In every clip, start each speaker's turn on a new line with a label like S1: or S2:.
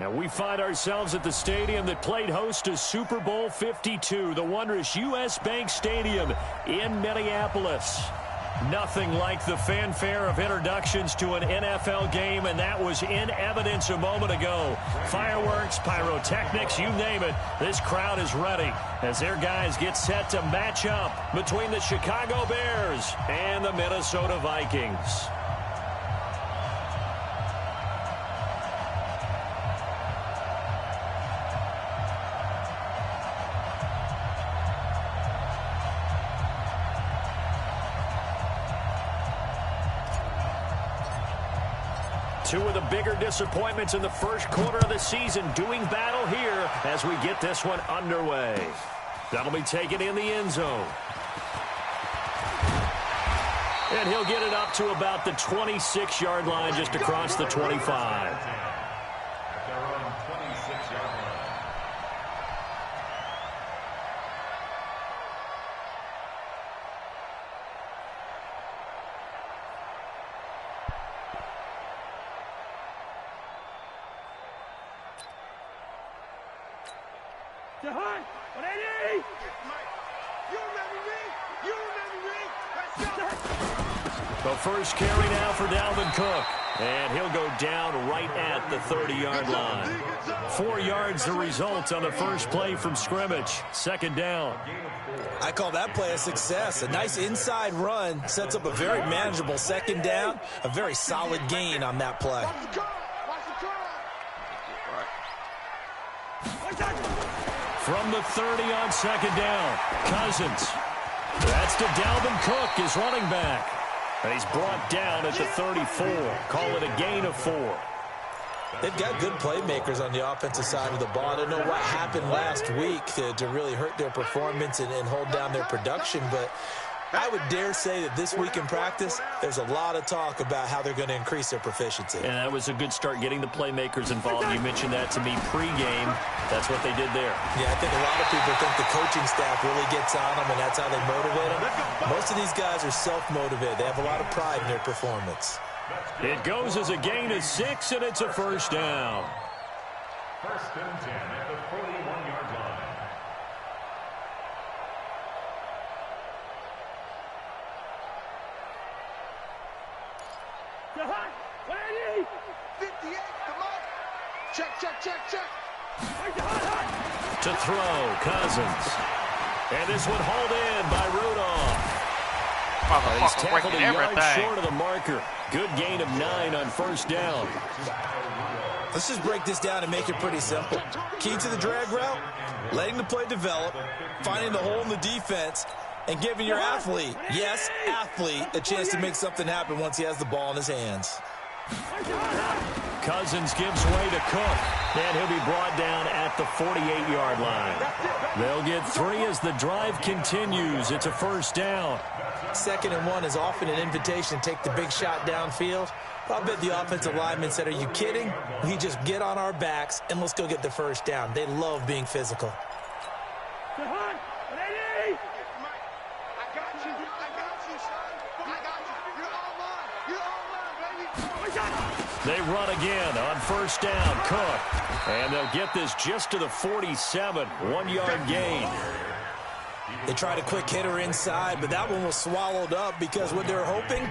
S1: And we find ourselves at the stadium that played host to Super Bowl 52, the wondrous U.S. Bank Stadium in Minneapolis. Nothing like the fanfare of introductions to an NFL game, and that was in evidence a moment ago. Fireworks, pyrotechnics, you name it. This crowd is ready as their guys get set to match up between the Chicago Bears and the Minnesota Vikings. Two of the bigger disappointments in the first quarter of the season doing battle here as we get this one underway. That'll be taken in the end zone. And he'll get it up to about the 26-yard line just across the 25. The first carry now for Dalvin Cook. And he'll go down right at the 30-yard line. 4 yards the result on the first play from scrimmage. Second down.
S2: I call that play a success. A nice inside run sets up a very manageable second down. A very solid gain on that play.
S1: From the 30 on second down, Cousins. That's to Dalvin Cook, his running back. And he's brought down at the 34. Call it a gain of 4.
S2: They've got good playmakers on the offensive side of the ball. I don't know what happened last week to really hurt their performance and hold down their production, but I would dare say that this week in practice, there's a lot of talk about how they're going to increase their proficiency.
S1: And that was a good start, getting the playmakers involved. You mentioned that to me pregame. That's what they did there.
S2: Yeah, I think a lot of people think the coaching staff really gets on them, and that's how they motivate them. Most of these guys are self-motivated. They have a lot of pride in their performance.
S1: It goes as a gain of 6, and it's a first down.
S3: First and 10 at the 41-yard line.
S1: To throw, Cousins. And this one hauled in by Rudolph. He's tackled a yard short of the marker. Good gain of 9 on first down.
S2: Let's just break this down and make it pretty simple. Key to the drag route, letting the play develop, finding the hole in the defense, and giving your athlete, yes, athlete, a chance to make something happen once he has the ball in his hands.
S1: Cousins gives way to Cook, and he'll be brought down at the 48-yard line. They'll get 3 as the drive continues. It's a first down.
S2: 2nd and 1 is often an invitation to take the big shot downfield. I'll bet the offensive lineman said, are you kidding? We just get on our backs and let's go get the first down. They love being physical.
S1: They run again on first down, Cook. And they'll get this just to the 47, 1-yard gain.
S2: They tried a quick hitter inside, but that one was swallowed up because what they're hoping,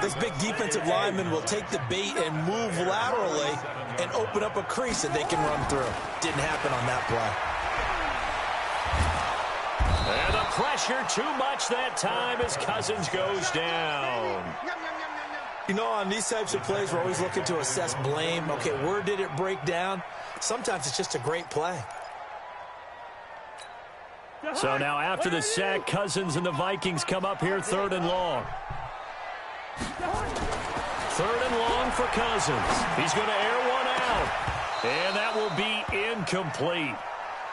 S2: this big defensive lineman will take the bait and move laterally and open up a crease that they can run through. Didn't happen on that play.
S1: And the pressure too much that time as Cousins goes down.
S2: You know, on these types of plays, we're always looking to assess blame. Okay, where did it break down? Sometimes it's just a great play.
S1: So now after the sack, Cousins and the Vikings come up here 3rd and long. 3rd and long for Cousins. He's going to air one out. And that will be incomplete.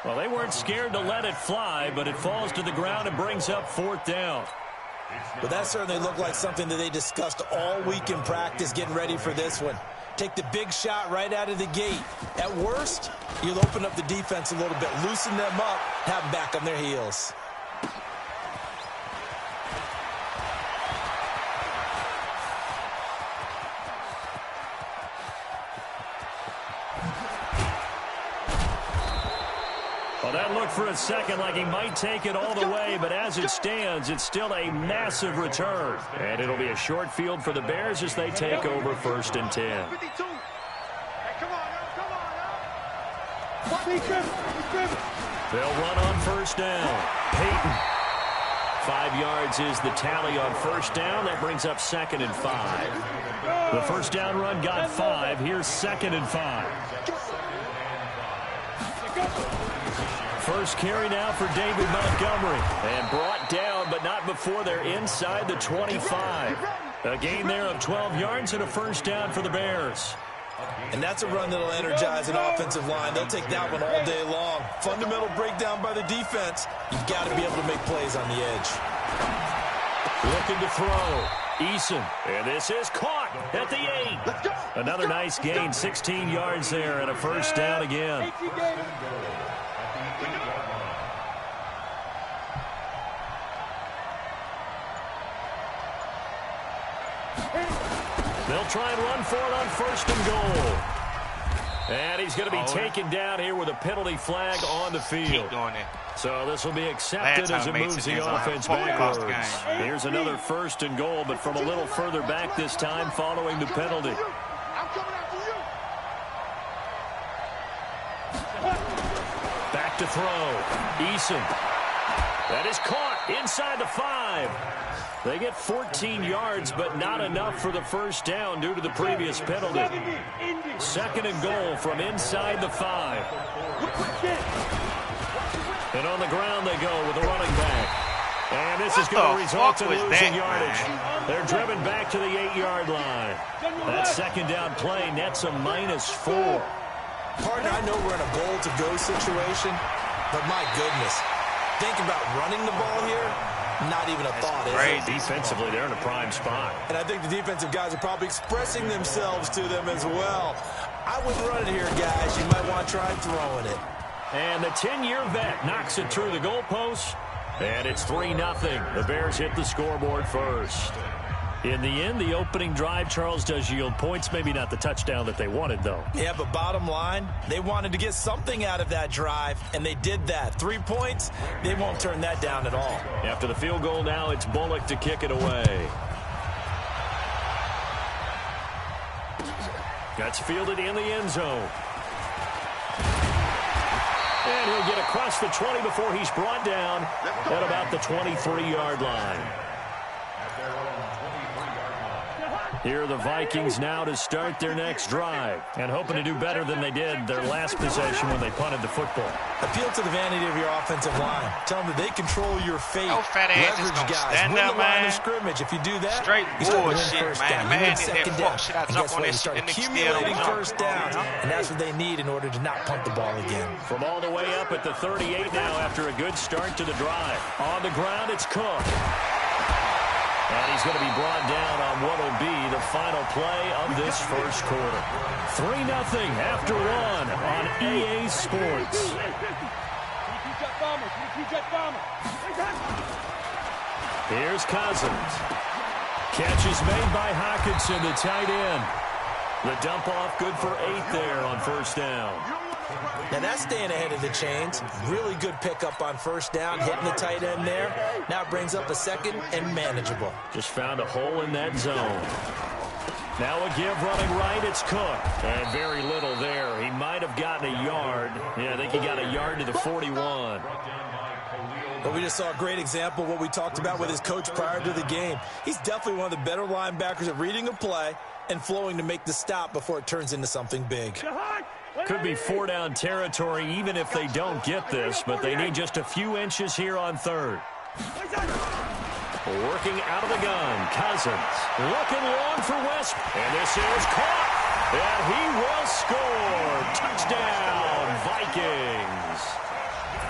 S1: Well, they weren't scared to let it fly, but it falls to the ground and brings up 4th down.
S2: But that certainly looked like something that they discussed all week in practice, getting ready for this one. Take the big shot right out of the gate. At worst, you'll open up the defense a little bit, loosen them up, have them back on their heels.
S1: Well, that looked for a second like he might take it all the way, but as it stands, it's still a massive return. And it'll be a short field for the Bears as they take over 1st and 10. They'll run on 1st down. Peyton. 5 yards is the tally on 1st down. That brings up 2nd and 5. The 1st down run got 5. Here's 2nd and 5. First carry now for David Montgomery. And brought down, but not before they're inside the 25. A gain there of 12 yards and a 1st down for the Bears.
S2: And that's a run that'll energize an offensive line. They'll take that one all day long. Fundamental breakdown by the defense. You've got to be able to make plays on the edge.
S1: Looking to throw. Eason. And this is caught at the 8. Another nice gain. 16 yards there and a 1st down again. They'll try and run for it on 1st and goal. And he's going to be taken down here with a penalty flag on the field.
S4: Keep doing it.
S1: So this will be accepted as it moves the offense backwards. Here's another 1st and goal, but from a little further back this time following the penalty. Back to throw. Eason. That is caught inside the 5. They get 14 yards, but not enough for the 1st down due to the previous penalty. 2nd and goal from inside the 5. And on the ground they go with the running back. And this is going to result in losing yardage. They're driven back to the 8-yard line. That 2nd down play nets a -4.
S2: Partner, I know we're in a goal-to-go situation, but my goodness. Think about running the ball here. Not even a thought, is it?
S1: Defensively, they're in a prime spot.
S2: And I think the defensive guys are probably expressing themselves to them as well. I wouldn't run it here, guys. You might want to try throwing it.
S1: And the 10-year vet knocks it through the goalpost. And it's 3-0. The Bears hit the scoreboard first. In the end, the opening drive, Charles, does yield points. Maybe not the touchdown that they wanted, though.
S2: Yeah, but bottom line, they wanted to get something out of that drive, and they did that. 3 points, they won't turn that down at all.
S1: After the field goal now, it's Bullock to kick it away. That's fielded in the end zone. And he'll get across the 20 before he's brought down at about the 23-yard line. Here are the Vikings now to start their next drive and hoping to do better than they did their last possession when they punted the football.
S2: Appeal to the vanity of your offensive line. Tell them that they control your fate.
S4: Oh, fat ass is
S2: Leverage
S4: gonna
S2: guys.
S4: stand
S2: Win
S4: there,
S2: the line
S4: man.
S2: of scrimmage. If you do that,
S4: Straight
S2: you start winning
S4: bullshit,
S2: first
S4: man.
S2: down.
S4: Man
S2: You win
S4: did that
S2: second
S4: fuck
S2: down.
S4: shit. I
S2: And
S4: jump
S2: guess
S4: on
S2: what? You
S4: this
S2: start
S4: shit and
S2: accumulating
S4: still
S2: first downs, and that's what they need in order to not punt the ball again.
S1: From all the way up at the 38 now after a good start to the drive. On the ground, it's Cook. And he's going to be brought down on what will be the final play of this first quarter. 3-0 after 1 on EA Sports. Here's Cousins. Catch is made by Hockenson, the tight end. The dump off good for 8 there on 1st down.
S2: Now that's staying ahead of the chains. Really good pickup on 1st down, hitting the tight end there. Now it brings up a 2nd and manageable.
S1: Just found a hole in that zone. Now a give running right, it's Cook. And very little there. He might have gotten a yard. Yeah, I think he got a yard to the 41.
S2: But we just saw a great example of what we talked about with his coach prior to the game. He's definitely one of the better linebackers at reading a play and flowing to make the stop before it turns into something big.
S1: Could be 4-down territory even if they don't get this, but they need just a few inches here on 3rd. Working out of the gun, Cousins. Looking long for West. And this is caught. And he will score. Touchdown, Vikings.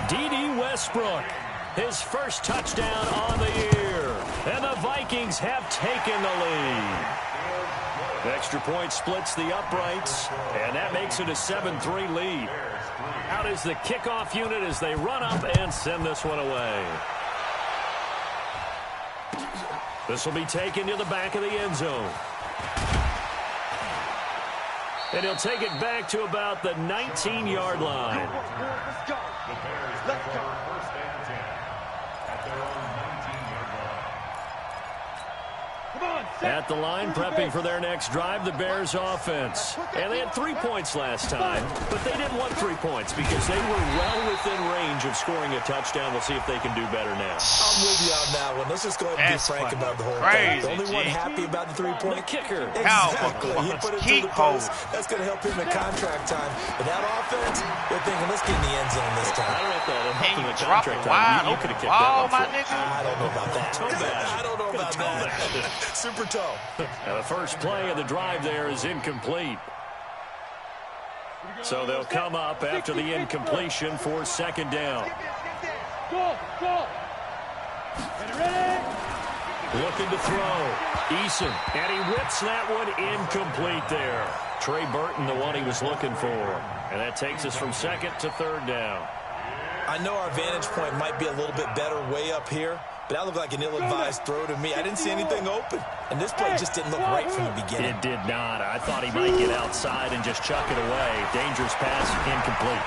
S1: D.D. Westbrook, his first touchdown on the year. And the Vikings have taken the lead. Extra point splits the uprights, and that makes it a 7-3 lead. Out is the kickoff unit as they run up and send this one away. This will be taken to the back of the end zone. And he'll take it back to about the 19-yard line. At the line, prepping for their next drive, the Bears offense. And they had 3 points last time, but they didn't want 3 points because they were well within range of scoring a touchdown. We'll see if they can do better now.
S2: I'm with you on that one. Let's just go ahead and be frank about the whole thing. The only one happy about the 3-point
S1: kicker.
S2: Exactly. He put it through the post. That's going to help him in contract time. But that offense, they're thinking, let's get in the end zone this time.
S1: I don't know if that helped him in
S4: Drop
S1: contract
S4: it
S1: time.
S4: wide
S1: You
S4: open.
S1: could have kicked that one.
S4: My nigga.
S2: I don't know about that. I don't know about that. Super toe.
S1: Now the first play of the drive there is incomplete. So they'll come up after the incompletion for 2nd down. Looking to throw. Eason. And he whips that one incomplete there. Trey Burton, the one he was looking for. And that takes us from 2nd to 3rd down.
S2: I know our vantage point might be a little bit better way up here, but that looked like an ill-advised throw to me. I didn't see anything open, and this play just didn't look right from the beginning.
S1: It did not. I thought he might get outside and just chuck it away. Dangerous pass, incomplete.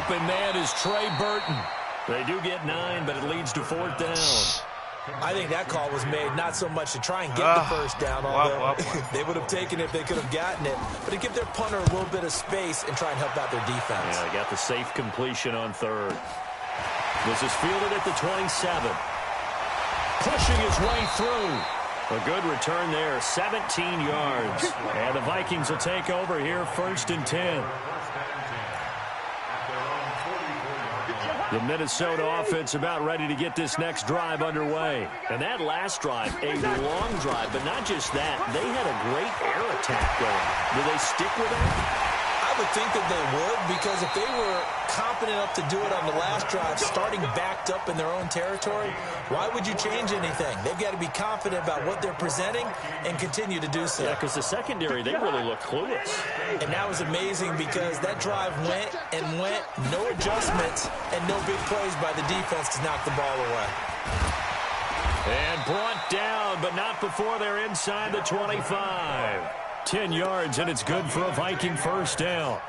S1: Open man is Trey Burton. They do get 9, but it leads to 4th down.
S2: I think that call was made not so much to try and get the first down, although they would have taken it if they could have gotten it, but to give their punter a little bit of space and try and help out their defense.
S1: Yeah, they got the safe completion on 3rd. This is fielded at the 27. Pushing his way through. A good return there, 17 yards. And the Vikings will take over here, 1st and 10. The Minnesota offense about ready to get this next drive underway. And that last drive, a long drive, but not just that. They had a great air attack going. Do they stick with that?
S2: I would think that they would, because if they were competent enough to do it on the last drive, starting backed up in their own territory, why would you change anything? They've got to be confident about what they're presenting and continue to do so.
S1: Yeah, because the secondary, they really look clueless.
S2: And that was amazing because that drive went and went, no adjustments, and no big plays by the defense to knock the ball away.
S1: And brought down, but not before they're inside the 25. 10 yards, and it's good for a Viking 1st down.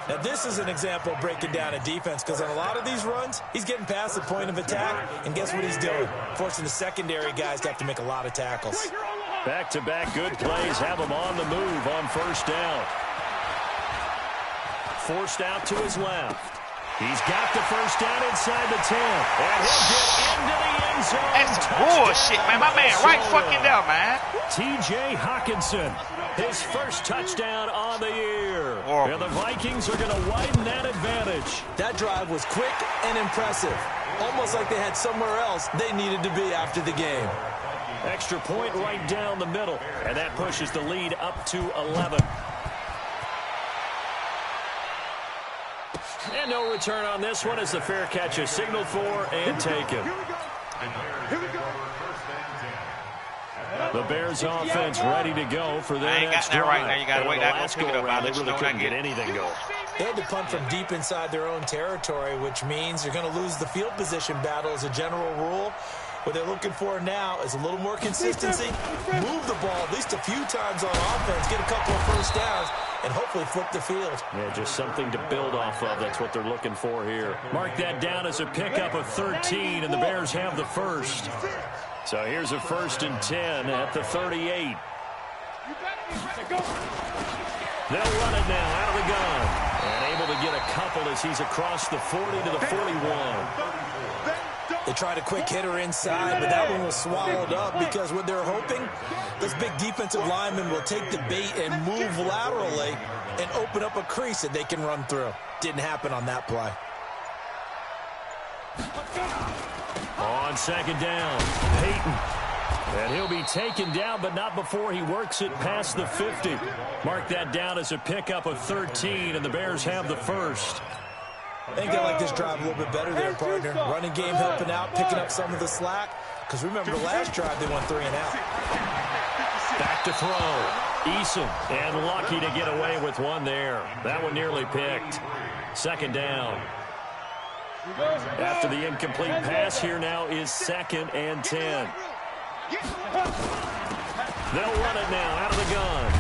S2: Now, this is an example of breaking down a defense, because on a lot of these runs, he's getting past the point of attack, and guess what he's doing? Forcing the secondary guys to have to make a lot of tackles.
S1: Back-to-back good plays have him on the move on 1st down. Forced out to his left. He's got the 1st down inside the 10. And he'll get into the end zone.
S4: That's bullshit, man. My man right fucking down, man.
S1: T.J. Hawkinson, his first touchdown on the year. And the Vikings are going to widen that advantage.
S2: That drive was quick and impressive. Almost like they had somewhere else they needed to be after the game.
S1: Extra point right down the middle. And that pushes the lead up to 11. And no return on this one as the fair catch is signaled for and taken. The Bears offense ready to go for their next drive.
S4: Right now. You got to wait.
S1: Last go around, they really couldn't get anything going.
S2: They had to punt from deep inside their own territory, which means you're going to lose the field position battle as a general rule. What they're looking for now is a little more consistency, move the ball at least a few times on offense, get a couple of 1st downs, and hopefully flip the field.
S1: Yeah, just something to build off of. That's what they're looking for here. Mark that down as a pickup of 13, and the Bears have the 1st. So here's a 1st and 10 at the 38. They'll run it now out of the gun. And able to get a couple as he's across the 40 to the 41.
S2: They tried a quick hitter inside, but that one was swallowed up because what they're hoping, this big defensive lineman will take the bait and move laterally and open up a crease that they can run through. Didn't happen on that play.
S1: On 2nd down, Peyton. And he'll be taken down, but not before he works it past the 50. Mark that down as a pickup of 13, and the Bears have the 1st.
S2: I think they like this drive a little bit better there, partner. Running game helping out, picking up some of the slack. Because remember, the last drive, they went 3 and out.
S1: Back to throw. Eason, and lucky to get away with one there. That one nearly picked. 2nd down. After the incomplete pass, here now is 2nd and 10. They'll run it now out of the gun.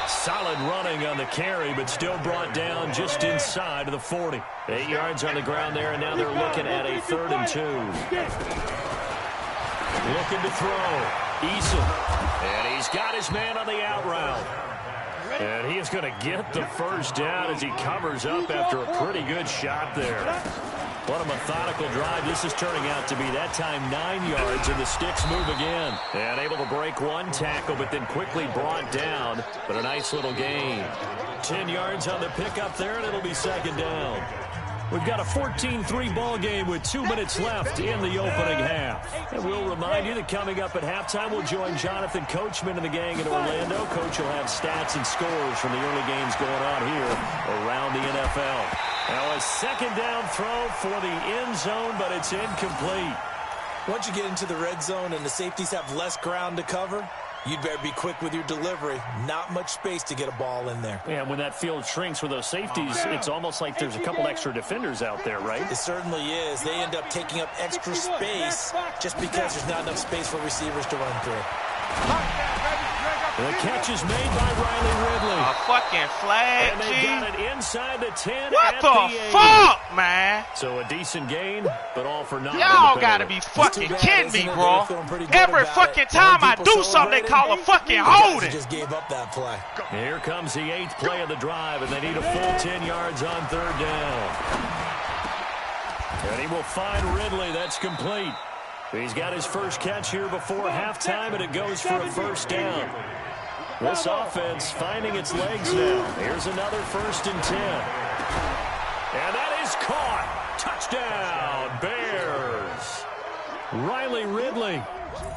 S1: Solid running on the carry, but still brought down just inside of the 40. 8 yards on the ground there, and now they're looking at a 3rd and 2. Looking to throw. Eason. And he's got his man on the out route. And he is going to get the first down as he covers up after a pretty good shot there. What a methodical drive this is turning out to be. That time 9 yards, and the Sticks move again. And able to break one tackle, but then quickly brought down. But a nice little gain. 10 yards on the pickup there, and it'll be second down. We've got a 14-3 ball game with 2 minutes left in the opening half. And we'll remind you that coming up at halftime, we'll join Jonathan Coachman and the gang in Orlando. Coach will have stats and scores from the early games going on here around the NFL. Now a second down throw for the end zone, but it's incomplete.
S2: Once you get into the red zone and the safeties have less ground to cover, you'd better be quick with your delivery. Not much space to get a ball in there.
S1: Yeah, when that field shrinks with those safeties, it's almost like there's a couple extra defenders out there, right?
S2: It certainly is. They end up taking up extra space just because there's not enough space for receivers to run through.
S1: The catch is made by Riley Ridley.
S4: A fucking flag,
S1: and they got it inside the 10.
S4: What
S1: at
S4: the
S1: 8.
S4: fuck, man?
S1: So a decent gain, but all for nothing.
S4: Y'all gotta be fucking kidding me, bro. Every fucking time I do something, they call a fucking holding.
S2: Just gave up that play.
S1: Here comes the 8th play of the drive, and they need a full 10 yards on third down. And he will find Ridley. That's complete. He's got his first catch here before halftime, and it goes for a first down. This offense finding its legs now. Here's another 1st and 10. And that is caught. Touchdown, Bears. Riley Ridley,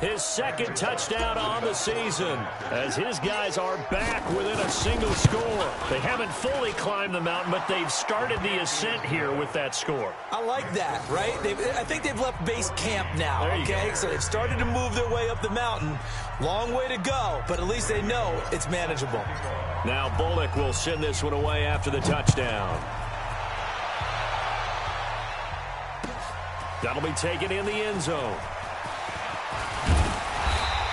S1: his 2nd touchdown on the season, as his guys are back within a single score. They haven't fully climbed the mountain, but they've started the ascent here with that score.
S2: I like that, right? I think they've left base camp now, okay? So they've started to move their way up the mountain. Long way to go, but at least they know it's manageable.
S1: Now Bullock will send this one away after the touchdown. That'll be taken in the end zone.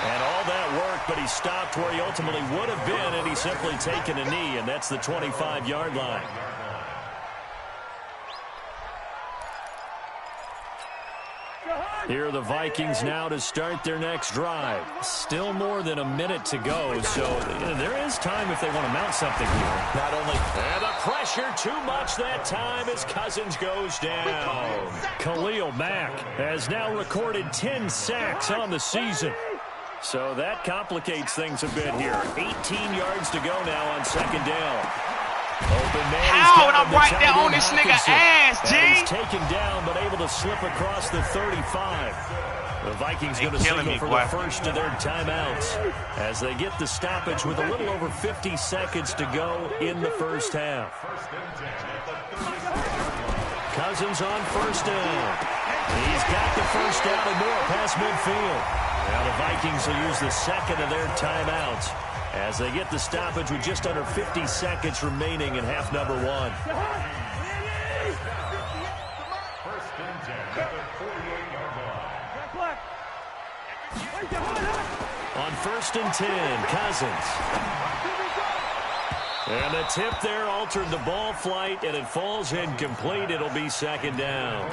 S1: And all that work, but he stopped where he ultimately would have been, and he's simply taken a knee, and that's the 25-yard line. Here are the Vikings now to start their next drive. Still more than a minute to go, so there is time if they want to mount something here.
S2: Not only...
S1: And the pressure too much that time as Cousins goes down. Khalil Mack has now recorded 10 sacks on the season. So that complicates things a bit here. 18 yards to go now on second down. Open man.
S4: How? And I'm right there on this nigga ass, G.
S1: He's taken down, but able to slip across the 35. The Vikings going to signal for the first of their timeouts as they get the stoppage with a little over 50 seconds to go in the first half. Cousins on first down. He's got the first down and more past midfield. Now the Vikings will use the second of their timeouts as they get the stoppage with just under 50 seconds remaining in half number 1.
S3: First and 10 at the 48-yard line.
S1: On 1st and 10, Cousins. And the tip there altered the ball flight, and it falls incomplete. It'll be second down.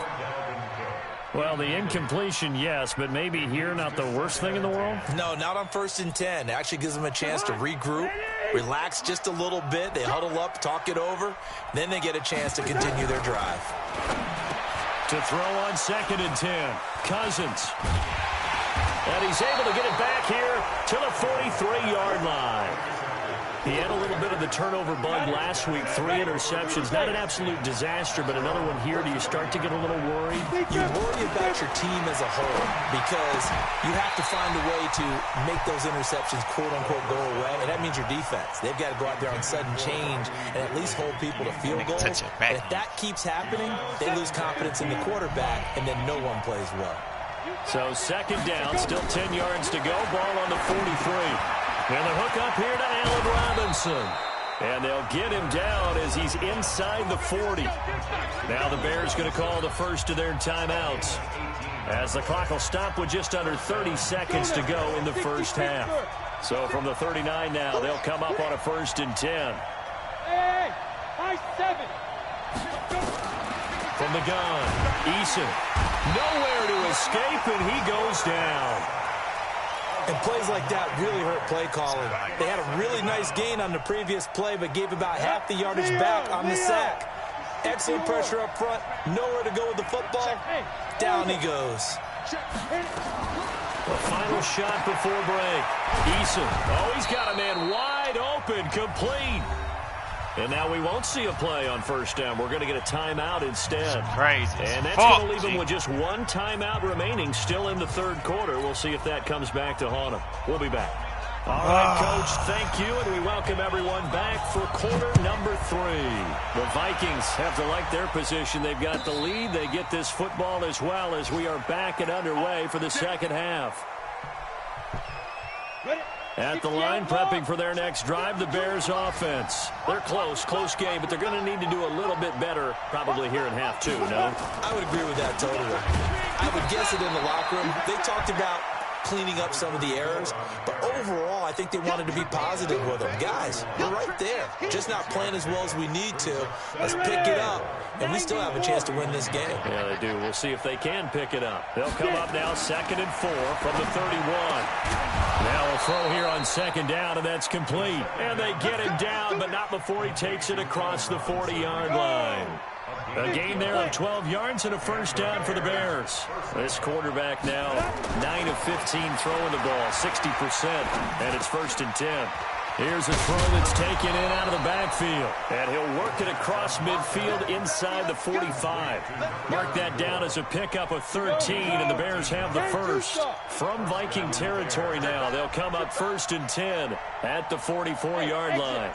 S1: Well, the incompletion, yes, but maybe here not the worst thing in the world?
S2: No, not on 1st and 10. It actually gives them a chance to regroup, relax just a little bit. They huddle up, talk it over. Then they get a chance to continue their drive.
S1: To throw on 2nd and 10, Cousins. And he's able to get it back here to the 43-yard line. He had a little bit of the turnover bug last week, 3 interceptions. Not an absolute disaster, but another one here. Do you start to get a little worried?
S2: You worry about your team as a whole because you have to find a way to make those interceptions, quote-unquote, go away, and that means your defense. They've got to go out there on sudden change and at least hold people to field goals. And if that keeps happening, they lose confidence in the quarterback, and then no one plays well.
S1: So second down, still 10 yards to go. Ball on the 43. And the hook up here to Allen Robinson. And they'll get him down as he's inside the 40. Now the Bears going to call the first of their timeouts, as the clock will stop with just under 30 seconds to go in the first half. So from the 39 now, they'll come up on a 1st and 10. From the gun, Eason. Nowhere to escape, and he goes down.
S2: And plays like that really hurt play calling. They had a really nice gain on the previous play, but gave about half the yardage back on the sack. Excellent pressure up front. Nowhere to go with the football. Down he goes.
S1: The final shot before break. Eason. Oh, he's got a man wide open, complete. And now we won't see a play on first down. We're going to get a timeout instead.
S4: Crazy.
S1: And that's going to leave him with just one timeout remaining still in the third quarter. We'll see if that comes back to haunt him. We'll be back. All right, Coach, thank you, and we welcome everyone back for quarter number 3. The Vikings have to like their position. They've got the lead. They get this football as well as we are back and underway for the second half. At the line, prepping for their next drive, the Bears offense. They're close game, but they're going to need to do a little bit better probably here in half 2, no?
S2: I would agree with that totally. I would guess it in the locker room. They talked about cleaning up some of the errors, but overall, I think they wanted to be positive with them. Guys, we're right there. Just not playing as well as we need to. Let's pick it up, and we still have a chance to win this game.
S1: Yeah, they do. We'll see if they can pick it up. They'll come up now 2nd and 4 from the 31. Now a throw here on 2nd down, and that's complete. And they get him down, but not before he takes it across the 40-yard line. A gain there of 12 yards and a first down for the Bears. This quarterback now 9 of 15 throwing the ball, 60%, and it's 1st and 10. Here's a throw that's taken in out of the backfield, and he'll work it across midfield inside the 45. Mark that down as a pickup of 13, and the Bears have the first. From Viking territory now, they'll come up 1st and 10 at the 44-yard line.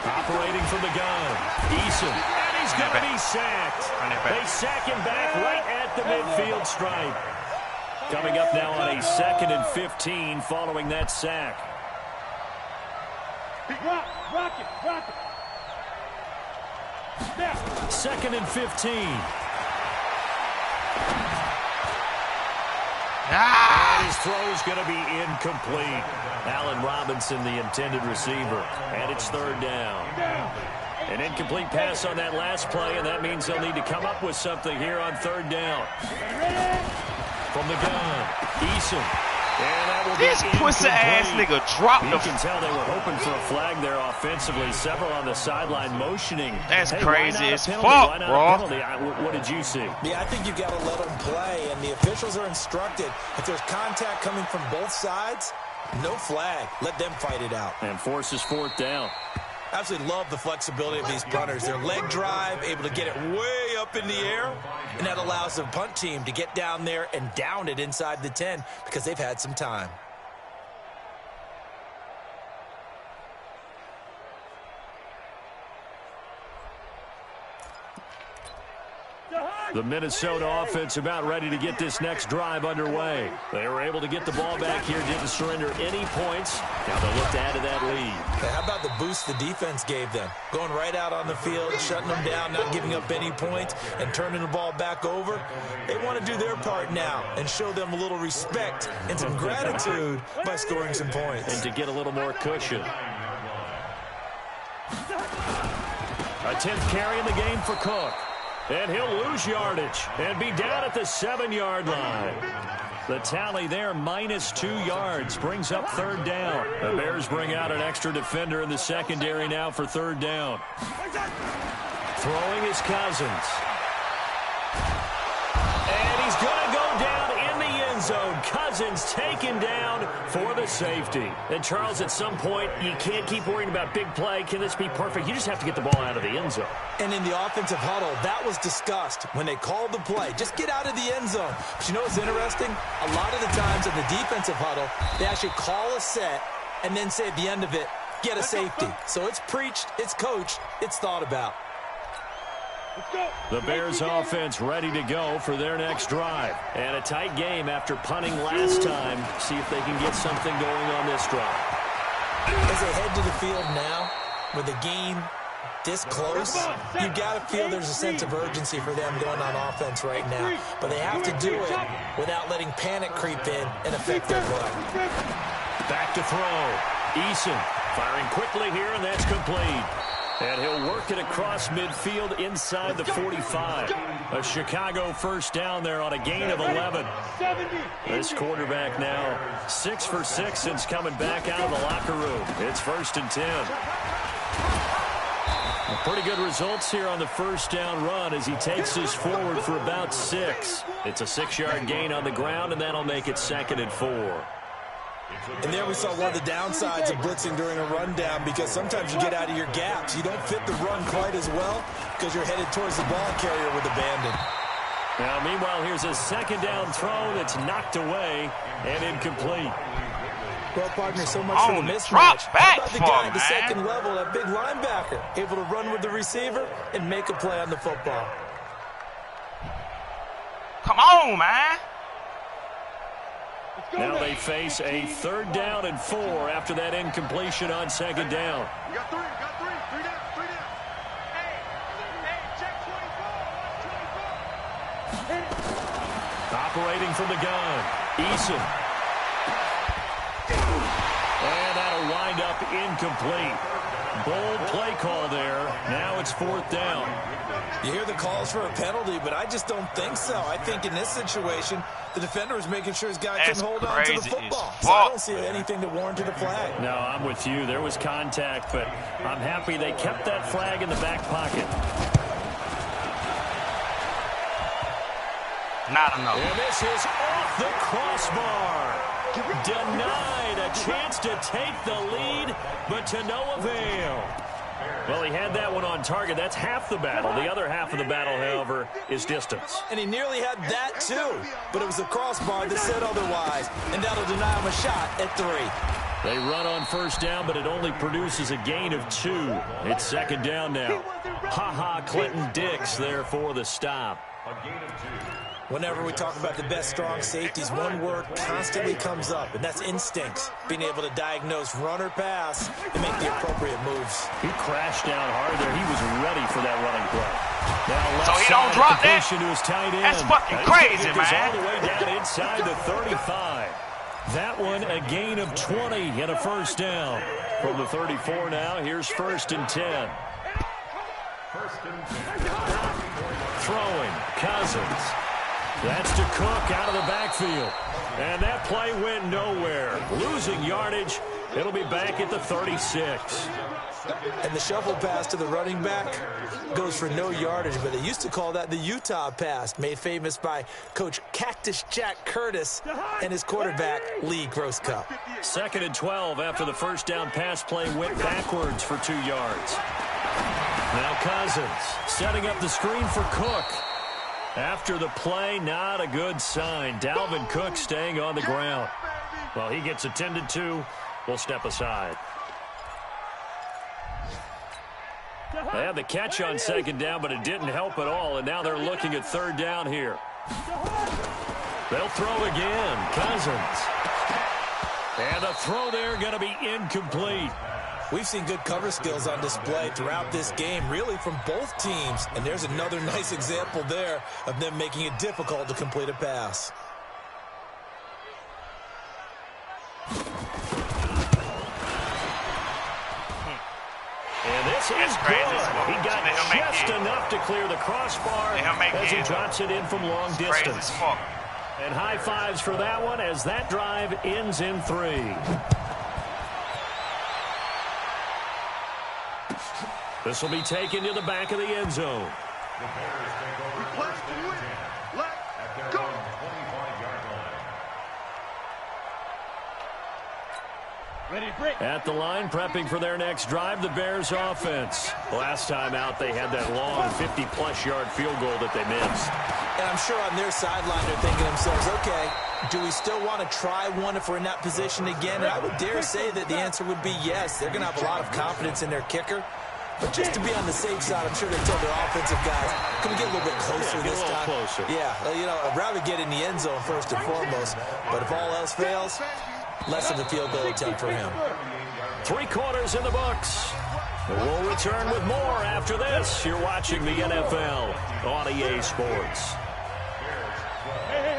S1: Operating from the gun, Eason, and he's going to be sacked. They sack him back right at the midfield stripe. Coming up now on a 2nd and 15 following that sack.
S5: Rock it.
S1: 2nd and 15. And his throw is going to be incomplete. Allen Robinson, the intended receiver. And it's 3rd down. An incomplete pass on that last play, and that means they'll need to come up with something here on 3rd down. From the gun, Eason. And that will
S4: this pussy-ass nigga dropped
S1: You can tell they were hoping for a flag there offensively. Several on the sideline motioning.
S4: That's crazy as fuck,
S1: bro. What did you see?
S2: Yeah, I think you've got to let them play, and the officials are instructed. If there's contact coming from both sides, no flag. Let them fight it out.
S1: And forces 4th down.
S2: Absolutely love the flexibility of these punters. Their leg drive, able to get it way up in the air, and that allows the punt team to get down there and down it inside the 10 because they've had some time.
S1: The Minnesota offense about ready to get this next drive underway. They were able to get the ball back here, didn't surrender any points. Now they'll look to add to that lead.
S2: How about the boost the defense gave them? Going right out on the field, shutting them down, not giving up any points, and turning the ball back over. They want to do their part now and show them a little respect and some gratitude by scoring some points.
S1: And to get a little more cushion. A 10th carry in the game for Cook. And he'll lose yardage and be down at the 7-yard line. The tally there, -2 yards, brings up 3rd down. The Bears bring out an extra defender in the secondary now for 3rd down. Throwing is Cousins. And he's going to go down in the end zone. Cousins taken down for the safety. And, Charles, at some point, you can't keep worrying about big play. Can this be perfect? You just have to get the ball out of the end zone.
S2: And in the offensive huddle, that was discussed when they called the play. Just get out of the end zone. But you know what's interesting? A lot of the times in the defensive huddle, they actually call a set and then say at the end of it, get a safety. So it's preached, it's coached, it's thought about.
S1: The Bears offense ready to go for their next drive. And a tight game after punting last time. See if they can get something going on this drive.
S2: As they head to the field now, with the game this close, you got to feel there's a sense of urgency for them going on offense right now. But they have to do it without letting panic creep in and affect their play.
S1: Back to throw. Eason firing quickly here, and that's complete. And he'll work it across midfield inside the 45. A Chicago first down there on a gain of 11. This quarterback now 6 for 6 since coming back out of the locker room. It's 1st and 10. Pretty good results here on the first down run as he takes this forward for about 6. It's a 6-yard gain on the ground, and that'll make it 2nd and 4.
S2: And there we saw one of the downsides of blitzing during a rundown, because sometimes you get out of your gaps. You don't fit the run quite as well because you're headed towards the ball carrier with abandon.
S1: Now, meanwhile, here's a 2nd down throw that's knocked away and incomplete.
S2: Well, partner, so much for the mismatch. How about the guy at the second level, that big linebacker, able to run with the receiver and make a play on the football?
S4: Come on, man.
S1: Now they face a 3rd down and 4 after that incompletion on 2nd down.
S5: You got 3 down. Hey, check 24.
S1: Operating from the gun, Eason. And that'll wind up incomplete. Bold play call there. Now it's 4th down.
S2: You hear the calls for a penalty, but I just don't think so. I think in this situation, the defender was making sure his guy couldn't hold on to the football. So I don't see anything to warrant to the flag.
S1: No, I'm with you. There was contact, but I'm happy they kept that flag in the back pocket.
S4: Not enough.
S1: And this is off the crossbar. Denied a chance to take the lead, but to no avail. Well, he had that one on target. That's half the battle. The other half of the battle, however, is distance.
S2: And he nearly had that, too. But it was the crossbar that said otherwise. And that'll deny him a shot at 3.
S1: They run on 1st down, but it only produces a gain of 2. It's 2nd down now. Ha-ha, Clinton Dix there for the stop.
S2: Whenever we talk about the best strong safeties, one word constantly comes up, and that's instincts. Being able to diagnose run or pass and make the appropriate moves.
S1: He crashed down hard there. He was ready for that running play. Now
S4: so he don't drop that?
S1: To his tight end.
S4: That's fucking crazy, man.
S1: All the way down inside the 35. That one a gain of 20 and a 1st down. From the 34 now, here's 1st and 10. Throwing, Cousins. That's to Cook out of the backfield. And that play went nowhere. Losing yardage. It'll be back at the 36.
S2: And the shuffle pass to the running back goes for no yardage, but they used to call that the Utah pass, made famous by Coach Cactus Jack Curtis and his quarterback, Lee Grosscup.
S1: 2nd and 12 after the 1st down pass play went backwards for 2 yards. Now Cousins setting up the screen for Cook. After the play, not a good sign. Dalvin Cook staying on the ground. Well, he gets attended to. We'll step aside. They had the catch on 2nd down, but it didn't help at all, and now they're looking at 3rd down here. They'll throw again. Cousins. And a throw there going to be incomplete.
S2: We've seen good cover skills on display throughout this game, really from both teams. And there's another nice example there of them making it difficult to complete a pass.
S1: And this is good. He got just enough to clear the crossbar as he drops it in from long distance. And high fives for that one as that drive ends in 3. This will be taken to the back of the end zone.
S5: Let's go.
S1: At the line, prepping for their next drive, the Bears offense. Last time out, they had that long 50-plus yard field goal that they missed.
S2: And I'm sure on their sideline, they're thinking to themselves, okay, do we still want to try one if we're in that position again? And I would dare say that the answer would be yes. They're going to have a lot of confidence in their kicker. But just to be on the safe side, I'm sure they told their offensive guys, can we get a little bit closer this time?
S1: Closer.
S2: Yeah, you know, I'd rather get in the end zone first and foremost. But if all else fails, less of a field goal attempt for him.
S1: 3 quarters in the books. We'll return with more after this. You're watching the NFL on EA Sports.
S5: Hey.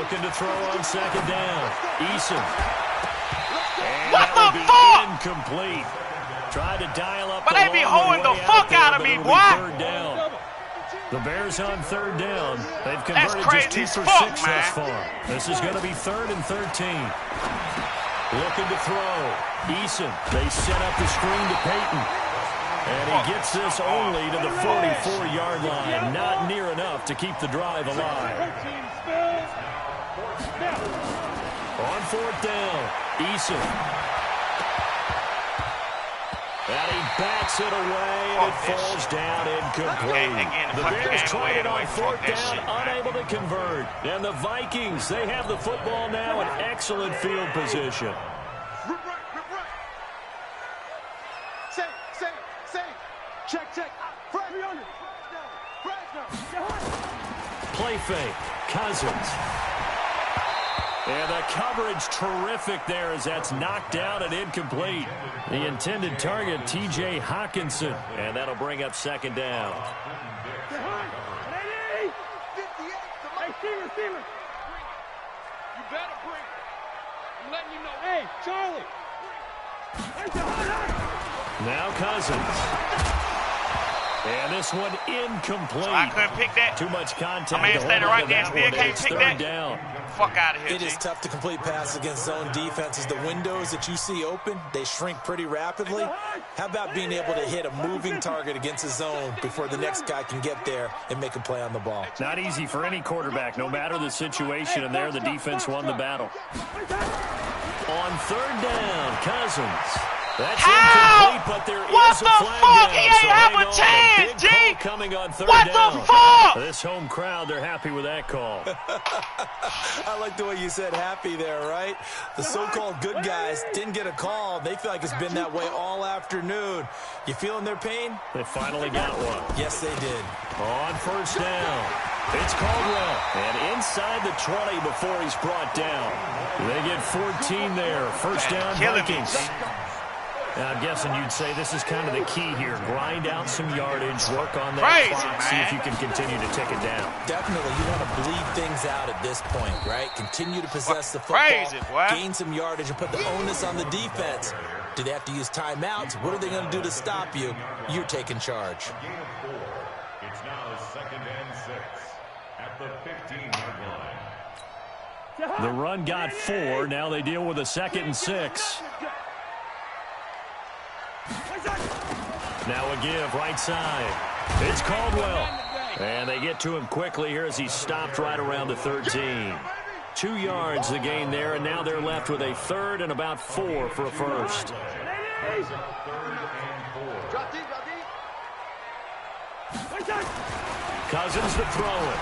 S1: Looking to throw on second down. Eason.
S4: What the fuck?
S1: Incomplete. Tried to dial up
S4: but they be holding the fuck out of me, boy.
S1: Third down. The Bears on third down. They've converted just 2 for 6 thus far. This is going to be 3rd and 13. Looking to throw. Eason. They set up the screen to Peyton. And he gets this only to the 44-yard line. Not near enough to keep the drive alive. On fourth down, Eason. And he backs it away, and it falls down incomplete. The Bears tried it on fourth down, unable to convert. And the Vikings, they have the football now in excellent field position.
S5: Check.
S1: Play fake. Cousins. And the coverage terrific there as that's knocked down and incomplete. The intended target, T.J. Hawkinson. And that'll bring up second down.
S5: Receiver. You better bring. I'm letting you know. Hey, Charlie.
S1: Now Cousins. And this one incomplete.
S4: So I couldn't pick that.
S1: Too much contact.
S4: I mean, standing right there, still can't pick that.
S1: Down.
S4: Fuck out of here,
S2: It is tough to complete passes against zone defenses. The windows that you see open, they shrink pretty rapidly. How about being able to hit a moving target against a zone before the next guy can get there and make a play on the ball?
S1: Not easy for any quarterback, no matter the situation, and there the defense won the battle. On third down, Cousins. That's incomplete, but there is a flag down.
S4: He ain't have a chance, G.
S1: Coming on third
S4: what
S1: down.
S4: the fuck?
S1: This home crowd, they're happy with that call.
S2: I like the way you said happy there, right? The so-called good guys didn't get a call. They feel like it's been that way all afternoon. You feeling their pain?
S1: They finally got one.
S2: Yes, they did.
S1: On first down, it's Caldwell. And inside the 20 before he's brought down. They get 14 there. First down, Vikings. Now, I'm guessing you'd say this is kind of the key here. Grind out some yardage, work on that clock, see if you can continue to tick it down.
S2: Definitely. You want to bleed things out at this point, right? Continue to possess the football, gain some yardage, and put the onus on the defense. Do they have to use timeouts? What are they going to do to stop you? You're taking charge.
S3: It's now 2nd and 6 at the 15-yard line.
S1: The run got 4. Now they deal with a 2nd and 6. Now a give, right side. It's Caldwell. And they get to him quickly here as he stopped right around the 13. 2 yards the gain there, and now they're left with a 3rd and about 4 for a first. Cousins to throw it.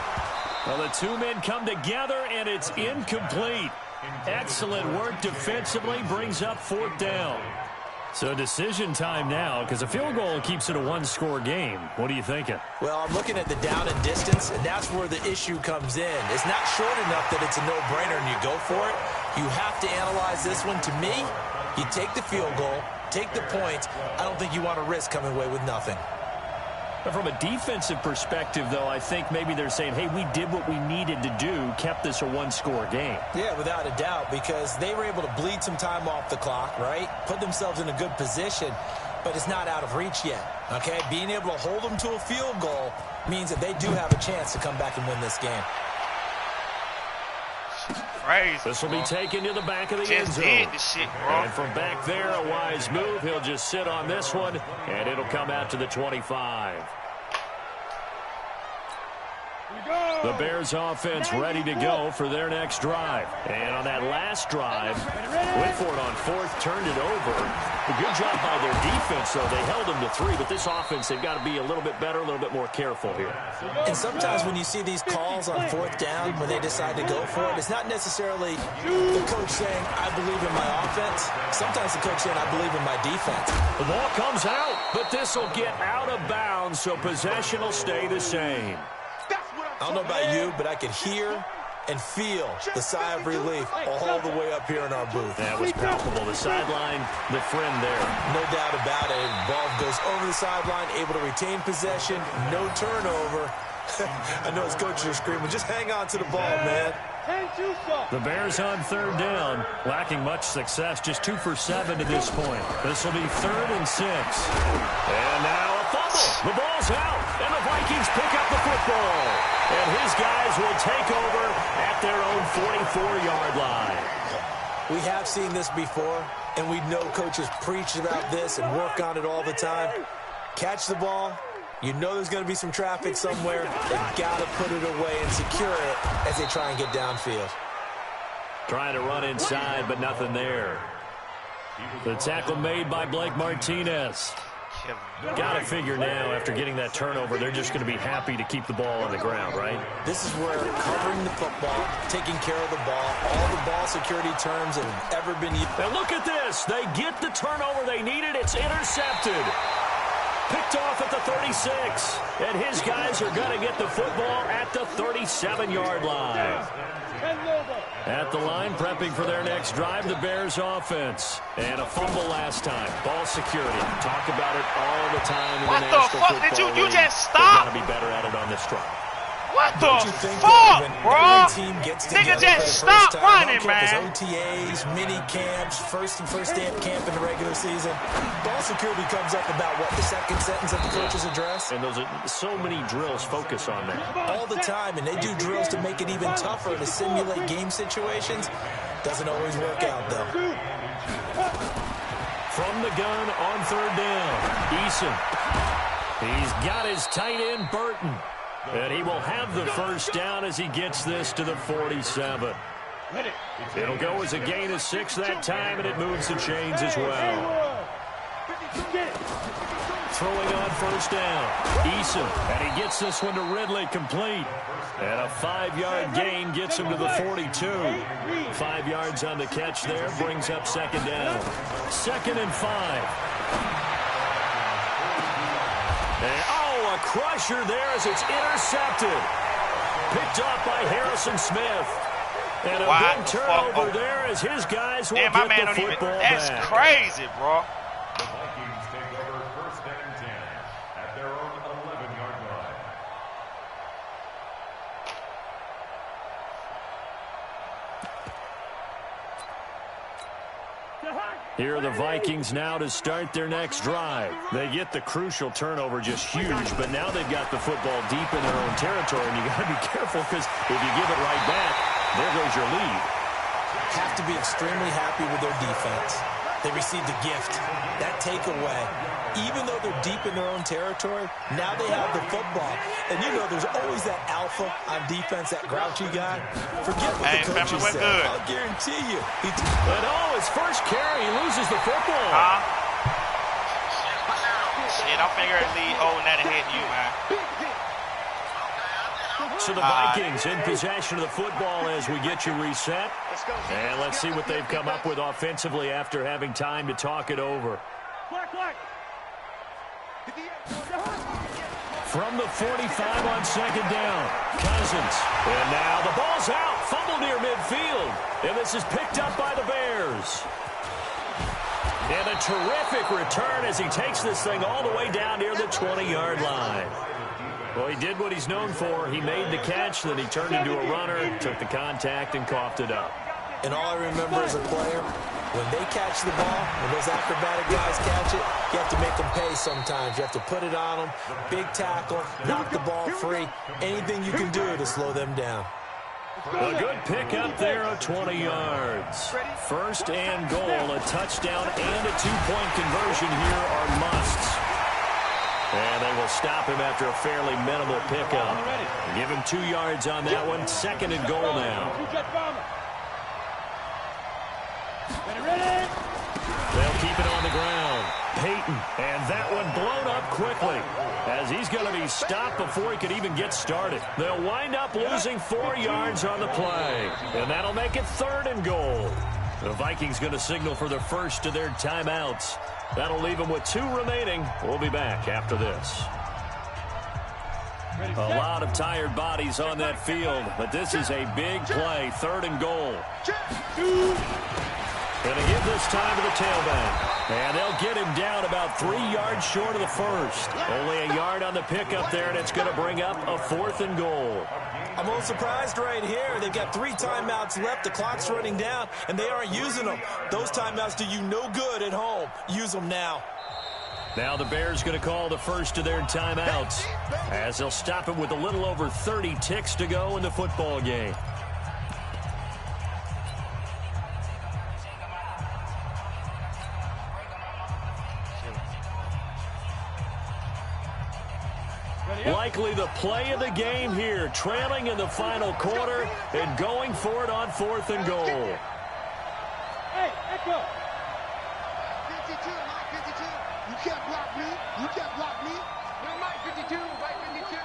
S1: Well, the 2 men come together, and it's incomplete. Excellent work defensively, brings up 4th down. So decision time now, because a field goal keeps it a 1-score game. What are you thinking?
S2: Well, I'm looking at the down and distance, and that's where the issue comes in. It's not short enough that it's a no-brainer and you go for it. You have to analyze this one. To me, you take the field goal, take the points. I don't think you want to risk coming away with nothing.
S1: But from a defensive perspective, though, I think maybe they're saying, hey, we did what we needed to do, kept this a 1-score game.
S2: Yeah, without a doubt, because they were able to bleed some time off the clock, right? Put themselves in a good position, but it's not out of reach yet, okay? Being able to hold them to a field goal means that they do have a chance to come back and win this game.
S1: This will be taken to the back of the end zone. And from back there, a wise move. He'll just sit on this one, and it'll come out to the 25. The Bears offense ready to go for their next drive. And on that last drive, went for it on 4th, turned it over. A good job by their defense, though. They held them to 3, but this offense, they've got to be a little bit better, a little bit more careful here.
S2: And sometimes when you see these calls on 4th down, when they decide to go for it, it's not necessarily the coach saying, I believe in my offense. Sometimes the coach saying, I believe in my defense.
S1: The ball comes out, but this will get out of bounds, so possession will stay the same.
S2: I don't know about you, but I could hear and feel the sigh of relief all the way up here in our booth.
S1: That was palpable. The sideline, the friend there.
S2: No doubt about it. Ball goes over the sideline, able to retain possession, no turnover. I know his coaches are screaming, just hang on to the ball, man.
S1: The Bears on 3rd down, lacking much success, just 2 for 7 to this point. This will be 3rd and 6. And now a fumble. The ball's out, and the Vikings pick up the football. And his guys will take over at their own 44-yard line.
S2: We have seen this before, and we know coaches preach about this and work on it all the time. Catch the ball. You know there's going to be some traffic somewhere. They've got to put it away and secure it as they try and get downfield.
S1: Trying to run inside, but nothing there. The tackle made by Blake Martinez. Got to figure now, after getting that turnover, they're just going to be happy to keep the ball on the ground, right?
S2: This is where covering the football, taking care of the ball, all the ball security terms that have ever been used.
S1: And look at this. They get the turnover they needed. It's intercepted. Picked off at the 36. And his guys are going to get the football at the 37-yard line. At the line, prepping for their next drive, the Bears offense. And a fumble last time. Ball security. Talk about it all the time in the National Football League.
S4: What the fuck did you just stop?
S1: They've got to be better at it on this drive.
S4: What the fuck, bro? Nigga just stop running, man.
S2: OTAs, mini camps, first day of camp in the regular season. Ball security comes up about, what, the second sentence of the coach's address?
S1: And those are so many drills focus on that.
S2: All the time, and they do drills to make it even tougher to simulate game situations. Doesn't always work out, though.
S1: From the gun on 3rd down, Eason. He's got his tight end, Burton. And he will have the first down as he gets this to the 47. It'll go as a gain of 6 that time, and it moves the chains as well. Throwing on 1st down, Eason. And he gets this one to Ridley, complete. And a 5-yard gain gets him to the 42. 5 yards on the catch there, brings up 2nd down. 2nd and 5. And, a crusher there as it's intercepted. Picked off by Harrison Smith. And a big turnover there as his guys will get the football back.
S4: That's crazy, bro.
S3: The Vikings take over 1st and 10 at their own 11-yard line.
S1: Here are the Vikings now to start their next drive. They get the crucial turnover, just huge, but now they've got the football deep in their own territory, and you got to be careful because if you give it right back, there goes your lead.
S2: Have to be extremely happy with their defense. They received a gift. That takeaway, even though they're deep in their own territory, now they have the football. And you know there's always that alpha on defense, that grouchy guy. Forget what the coaches say. I'll guarantee you.
S1: But his first carry, he loses the football.
S4: Shit, I'm figuring Lee holding that ahead of you, man.
S1: So the Vikings in possession of the football as we get you reset. And let's see what they've come up with offensively after having time to talk it over. From the 45 on 2nd down, Cousins. And now the ball's out. Fumble near midfield. And this is picked up by the Bears. And a terrific return as he takes this thing all the way down near the 20-yard line. Well, he did what he's known for. He made the catch, then he turned into a runner, took the contact, and coughed it up.
S2: And all I remember as a player, when they catch the ball, when those acrobatic guys catch it, you have to make them pay sometimes. You have to put it on them, big tackle, knock the ball free, anything you can do to slow them down.
S1: A good pickup there of 20 yards. 1st and goal, a touchdown and a 2-point conversion here are musts. And they will stop him after a fairly minimal pickup. Give him 2 yards on that one. 2nd and goal now. They'll keep it on the ground. Peyton, and that one blown up quickly as he's going to be stopped before he could even get started. They'll wind up losing 4 yards on the play, and that'll make it 3rd and goal. The Vikings going to signal for the first of their timeouts. That'll leave them with 2 remaining. We'll be back after this. A lot of tired bodies on that field, but this is a big play. 3rd and goal. Going to give this time to the tailback. And they'll get him down about 3 yards short of the first. Only a yard on the pickup there, and it's going to bring up a 4th and goal.
S2: I'm a little surprised right here. They've got 3 timeouts left. The clock's running down, and they aren't using them. Those timeouts do you no good at home. Use them now.
S1: Now the Bears going to call the first of their timeouts as they'll stop it with a little over 30 ticks to go in the football game. Likely the play of the game here, trailing in the final quarter and going for it on 4th and goal.
S5: Hey, Echo. 52, Mike 52. You can't block me. You can't block me. No, Mike 52. Mike 52.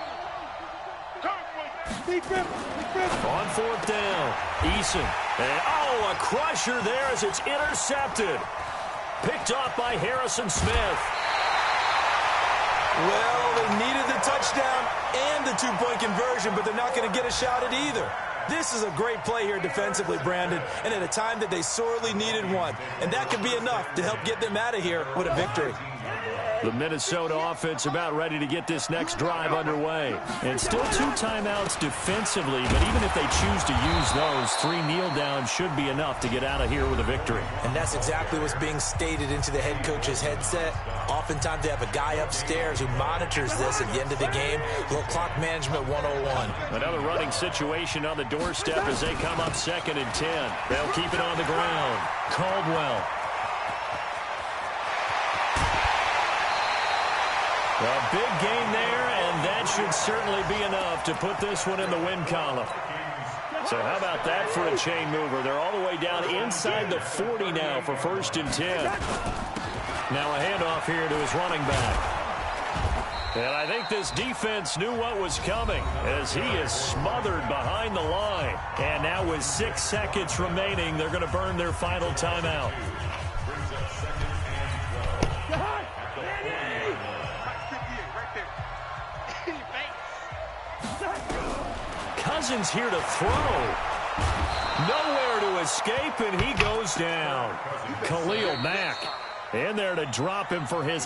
S5: Big grip. Big grip.
S1: On 4th down, Eason. And, a crusher there as it's intercepted. Picked off by Harrison Smith.
S2: Well, they needed the touchdown and the 2-point conversion, but they're not going to get a shot at either. This is a great play here defensively, Brandon, and at a time that they sorely needed one. And that could be enough to help get them out of here with a victory.
S1: The Minnesota offense about ready to get this next drive underway. And still 2 timeouts defensively, but even if they choose to use those, 3 kneel downs should be enough to get out of here with a victory.
S2: And that's exactly what's being stated into the head coach's headset. Oftentimes they have a guy upstairs who monitors this at the end of the game. Little clock management 101.
S1: Another running situation on the doorstep as they come up 2nd and 10. They'll keep it on the ground. Caldwell. A big gain there, and that should certainly be enough to put this one in the win column. So how about that for a chain mover? They're all the way down inside the 40 now for 1st and 10. Now a handoff here to his running back. And I think this defense knew what was coming as he is smothered behind the line. And now with 6 seconds remaining, they're going to burn their final timeout. Cousins here to throw. Nowhere to escape, and he goes down. Khalil Mack in there to drop him for his